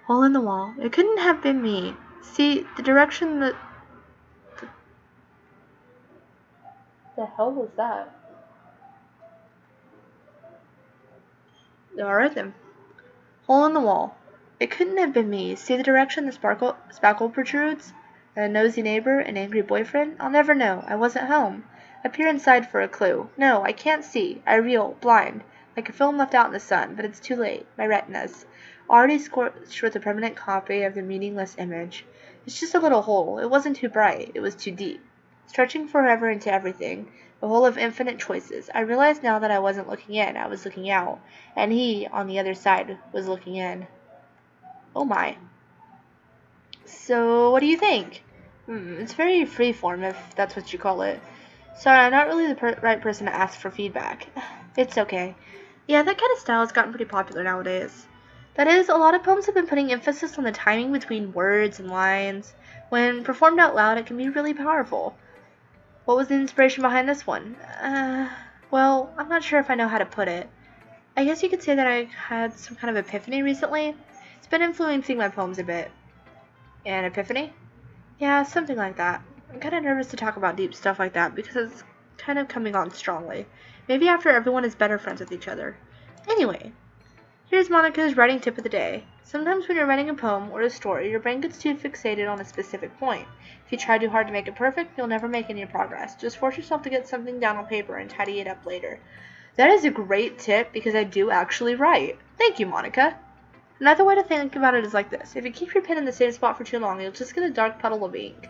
A: Hole in the wall. It couldn't have been me. See, the direction that... The hell was that? Alright then. Hole in the wall. It couldn't have been me. See the direction the spackle protrudes? A nosy neighbor? An angry boyfriend? I'll never know. I wasn't home. I peer inside for a clue. No, I can't see. I reel, blind, like a film left out in the sun, but it's too late. My retinas, already scorched with a permanent copy of the meaningless image. It's just a little hole. It wasn't too bright. It was too deep. Stretching forever into everything. A hole of infinite choices. I realized now that I wasn't looking in. I was looking out. And he, on the other side, was looking in. Oh my. So, what do you think? It's very freeform, if that's what you call it. Sorry, I'm not really the right person to ask for feedback. It's okay. Yeah, that kind of style has gotten pretty popular nowadays. That is, a lot of poems have been putting emphasis on the timing between words and lines. When performed out loud, it can be really powerful. What was the inspiration behind this one? Well, I'm not sure if I know how to put it. I guess you could say that I had some kind of epiphany recently. It's been influencing my poems a bit. An epiphany? Yeah, something like that. I'm kind of nervous to talk about deep stuff like that because it's kind of coming on strongly. Maybe after everyone is better friends with each other. Anyway, Here's Monica's writing tip of the day. Sometimes when you're writing a poem or a story, your brain gets too fixated on a specific point. If you try too hard to make it perfect, you'll never make any progress. Just force yourself to get something down on paper and tidy it up later. That is a great tip because I do actually write. Thank you, Monica. Another way to think about it is like this. If you keep your pen in the same spot for too long, you'll just get a dark puddle of ink.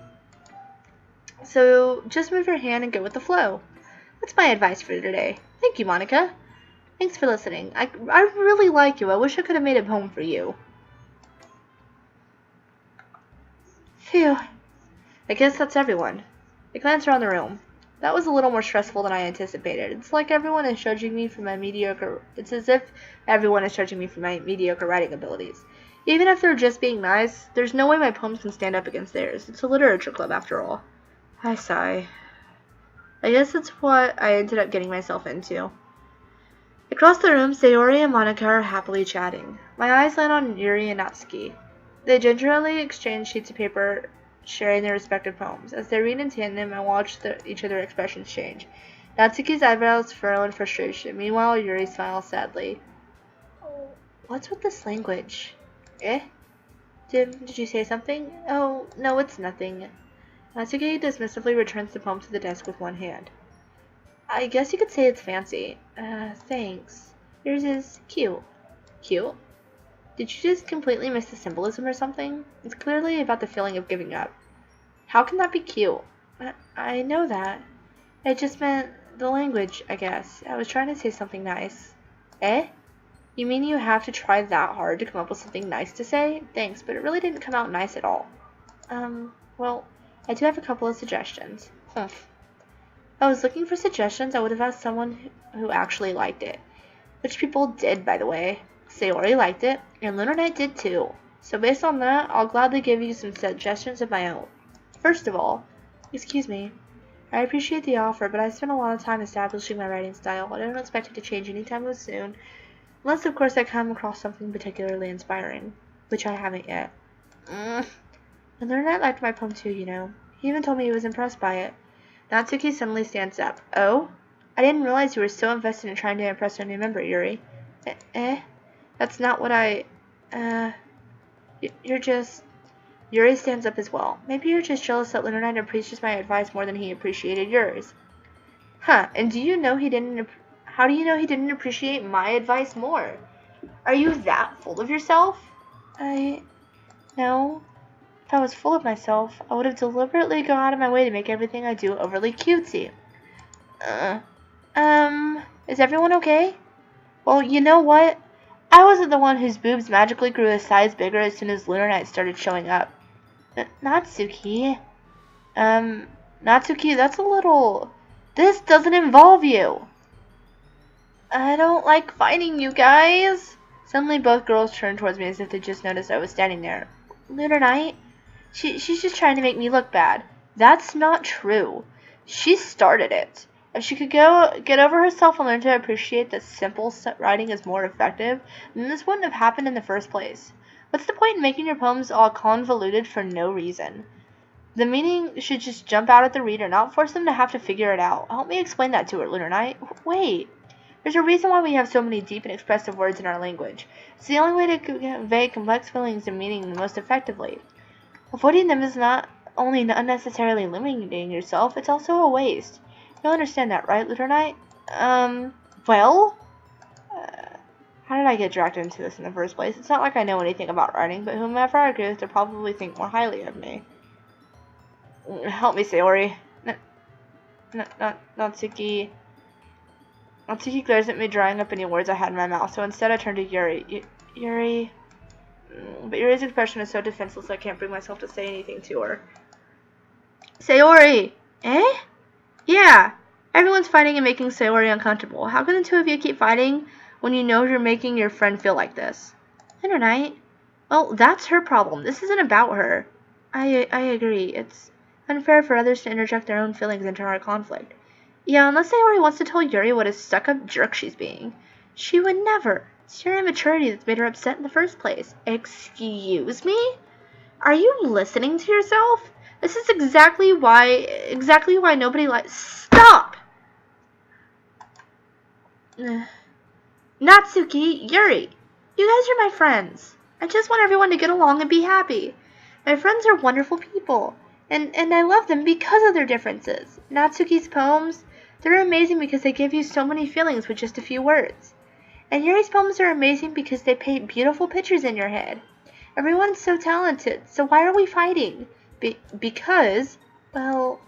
A: So just move your hand and go with the flow. That's my advice for today. Thank you, Monica. Thanks for listening. I really like you. I wish I could have made a poem for you. Phew. I guess that's everyone. I glance around the room. That was a little more stressful than I anticipated. It's like everyone is judging me for my mediocre... It's as if everyone is judging me for my mediocre writing abilities. Even if they're just being nice, there's no way my poems can stand up against theirs. It's a literature club, after all. I sigh. I guess that's what I ended up getting myself into. Across the room, Sayori and Monica are happily chatting. My eyes land on Yuri and Natsuki. They gingerly exchange sheets of paper, sharing their respective poems. As they read in tandem, I watch each of their expressions change. Natsuki's eyebrows furrow in frustration. Meanwhile, Yuri smiles sadly. Oh, what's with this language? Eh? Did you say something? Oh, no, it's nothing. Natsuki dismissively returns the poem to the desk with one hand. I guess you could say it's fancy. Thanks. Yours is cute. Cute? Did you just completely miss the symbolism or something? It's clearly about the feeling of giving up. How can that be cute? I know that. I just meant the language, I guess. I was trying to say something nice. Eh? You mean you have to try that hard to come up with something nice to say? Thanks, but it really didn't come out nice at all. Well, I do have a couple of suggestions. Humph. If I was looking for suggestions, I would have asked someone who actually liked it. Which people did, by the way. Sayori liked it, and Lunernight did too. So based on that, I'll gladly give you some suggestions of my own. First of all, excuse me, I appreciate the offer, but I spent a lot of time establishing my writing style. I don't expect it to change anytime soon, unless of course I come across something particularly inspiring, which I haven't yet. And Lunernight liked my poem too, you know. He even told me he was impressed by it. Natsuki suddenly stands up. Oh? I didn't realize you were so invested in trying to impress a new member, Yuri. That's not what you're just... Yuri stands up as well. Maybe you're just jealous that Lunernight appreciates my advice more than he appreciated yours. Huh, and do you know how do you know he didn't appreciate my advice more? Are you that full of yourself? No. If I was full of myself, I would have deliberately gone out of my way to make everything I do overly cutesy. Is everyone okay? Well, you know what? I wasn't the one whose boobs magically grew a size bigger as soon as Lunernight started showing up. Natsuki? Natsuki, that's a little... This doesn't involve you. I don't like fighting you guys. Suddenly both girls turned towards me as if they just noticed I was standing there. Lunernight? She's just trying to make me look bad. That's not true. She started it. If she could get over herself and learn to appreciate that simple writing is more effective, then this wouldn't have happened in the first place. What's the point in making your poems all convoluted for no reason? The meaning should just jump out at the reader, not force them to have to figure it out. Help me explain that to her, Lunernight. Wait. There's a reason why we have so many deep and expressive words in our language. It's the only way to convey complex feelings and meaning most effectively. Avoiding them is not only unnecessarily limiting yourself, it's also a waste. You'll understand that, right, Lunernight? Well? How did I get dragged into this in the first place? It's not like I know anything about writing, but whomever I agree with will probably think more highly of me. Help me, Sayori. Natsuki. Natsuki glares at me, drying up any words I had in my mouth, so instead I turn to Yuri. Yuri... But Yuri's expression is so defenseless I can't bring myself to say anything to her. Sayori! Eh? Yeah, everyone's fighting and making Sayori uncomfortable. How can the two of you keep fighting when you know you're making your friend feel like this? Lunernight. Well, that's her problem. This isn't about her. I agree. It's unfair for others to interject their own feelings into our conflict. Yeah, unless Sayori wants to tell Yuri what a stuck-up jerk she's being. She would never. It's your immaturity that's made her upset in the first place. Excuse me? Are you listening to yourself? This is exactly why nobody likes... Stop! Natsuki, Yuri, You guys are my friends. I just want everyone to get along and be happy. My friends are wonderful people, and I love them because of their differences. Natsuki's poems, they're amazing because they give you so many feelings with just a few words. And Yuri's poems are amazing because they paint beautiful pictures in your head. Everyone's so talented, so why are we fighting? Because, well,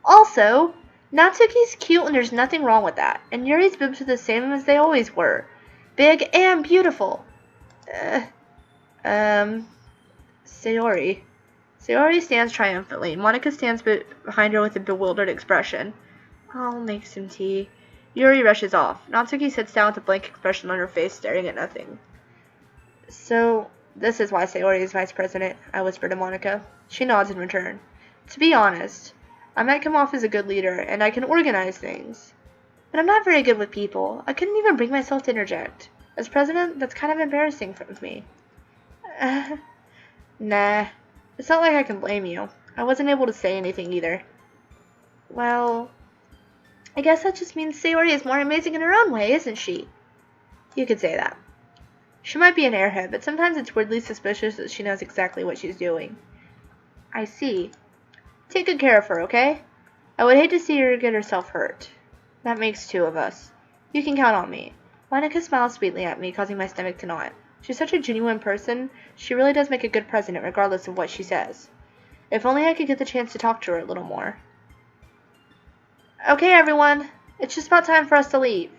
A: also, Natsuki's cute and there's nothing wrong with that. And Yuri's boobs are the same as they always were. Big and beautiful. Sayori. Sayori stands triumphantly. Monica stands behind her with a bewildered expression. I'll make some tea. Yuri rushes off. Natsuki sits down with a blank expression on her face, staring at nothing. So, this is why Sayori is vice president, I whisper to Monica. She nods in return. To be honest, I might come off as a good leader, and I can organize things. But I'm not very good with people. I couldn't even bring myself to interject. As president, that's kind of embarrassing for me. Nah. It's not like I can blame you. I wasn't able to say anything either. Well, I guess that just means Sayori is more amazing in her own way, isn't she? You could say that. She might be an airhead, but sometimes it's weirdly suspicious that she knows exactly what she's doing. I see. Take good care of her, okay? I would hate to see her get herself hurt. That makes two of us. You can count on me. Monica smiles sweetly at me, causing my stomach to knot. She's such a genuine person. She really does make a good president, regardless of what she says. If only I could get the chance to talk to her a little more. Okay, everyone. It's just about time for us to leave.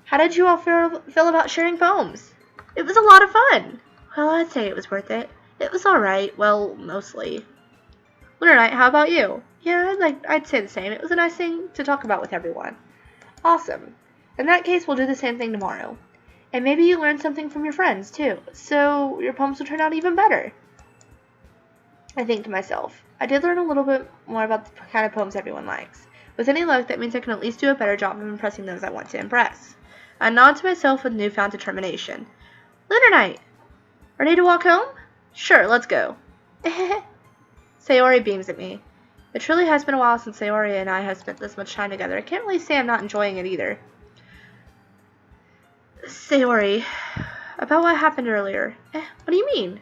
A: How did you all feel about sharing poems? It was a lot of fun. Well, I'd say it was worth it. It was alright. Well, mostly. Lunernight, how about you? Yeah, I'd say the same. It was a nice thing to talk about with everyone. Awesome. In that case, we'll do the same thing tomorrow. And maybe you learn something from your friends, too. So your poems will turn out even better. I think to myself. I did learn a little bit more about the kind of poems everyone likes. With any luck, that means I can at least do a better job of impressing those I want to impress. I nod to myself with newfound determination. Lunernight! Ready to walk home? Sure, let's go. Sayori beams at me. It truly has been a while since Sayori and I have spent this much time together. I can't really say I'm not enjoying it either. Sayori, about what happened earlier. What do you mean?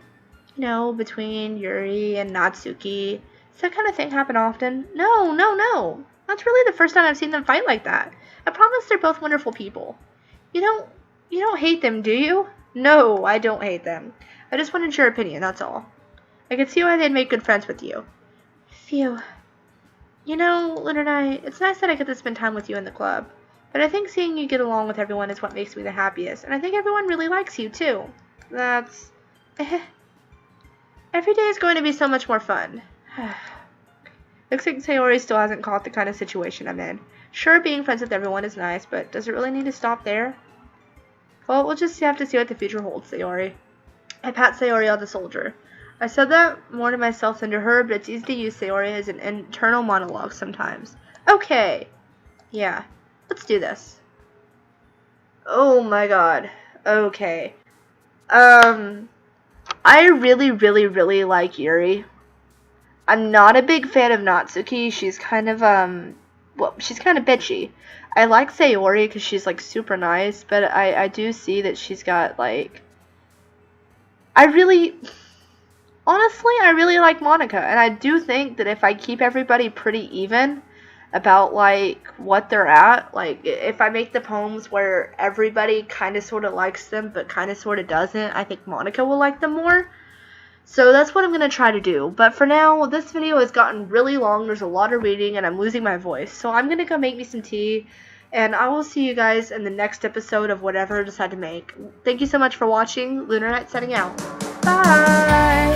A: You know, between Yuri and Natsuki. Does that kind of thing happen often? No. That's really the first time I've seen them fight like that. I promise they're both wonderful people. You don't hate them, do you? No, I don't hate them. I just wanted your opinion, that's all. I could see why they'd make good friends with you. Phew. You know, Lunernight, it's nice that I get to spend time with you in the club. But I think seeing you get along with everyone is what makes me the happiest. And I think everyone really likes you, too. That's... Every day is going to be so much more fun. Looks like Sayori still hasn't caught the kind of situation I'm in. Sure, being friends with everyone is nice, but does it really need to stop there? Well, we'll just have to see what the future holds, Sayori. I pat Sayori on the shoulder. I said that more to myself than to her, but it's easy to use Sayori as an internal monologue sometimes. Okay. Yeah. Let's do this. Oh my god. Okay. I really like Yuri. I'm not a big fan of Natsuki. She's kind of, she's kind of bitchy. I like Sayori because she's, like, super nice, but I do see that she's got, like... Honestly, I really like Monica, and I do think that if I keep everybody pretty even about, like, what they're at, like, if I make the poems where everybody kind of sort of likes them, but kind of sort of doesn't, I think Monica will like them more. So that's what I'm going to try to do. But for now, this video has gotten really long. There's a lot of reading, and I'm losing my voice. So I'm going to go make me some tea, and I will see you guys in the next episode of whatever I decide to make. Thank you so much for watching. Lunernight setting out. Bye!